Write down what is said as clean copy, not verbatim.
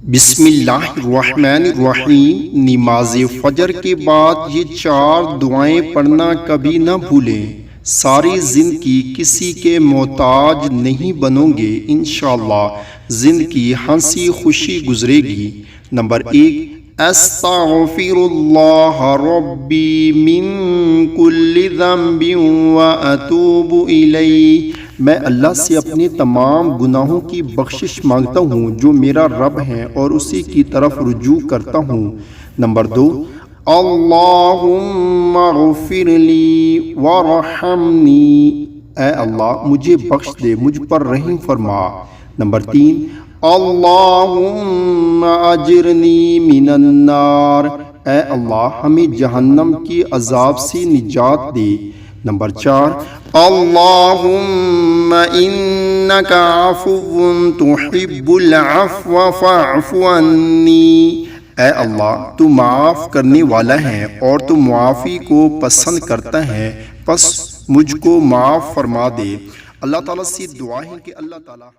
بسم اللہ الرحمن الرحیم۔ نماز فجر کے بعد یہ 4 دعائیں پڑھنا کبھی نہ بھولیں۔ ساری زندگی کسی کے محتاج نہیں بنو گے، انشاءاللہ زندگی ہنسی خوشی گزرے گی۔ نمبر 1، استغفر اللہ ربی من کل ذنب واتوب الیہ۔ میں اللہ سے اپنے تمام گناہوں کی بخشش مانگتا ہوں جو میرا رب ہے اور اسی کی طرف رجوع کرتا ہوں۔ نمبر 2، اللہم اغفر لی وارحمنی۔ اے اللہ مجھے بخش دے، مجھ پر رحم فرما۔ نمبر 3، اللہم اجرنی من النار۔ اے اللہ ہمیں جہنم کی عذاب سے نجات دے۔ نمبر 4، اللہم انک عفو تحب العفو فاعف عنی۔ اے اللہ تو معاف کرنے والا ہے اور تو معافی کو پسند کرتا ہے، پس مجھ کو معاف فرما دے۔ اللہ تعالیٰ سے دعا ہے کہ اللہ تعالیٰ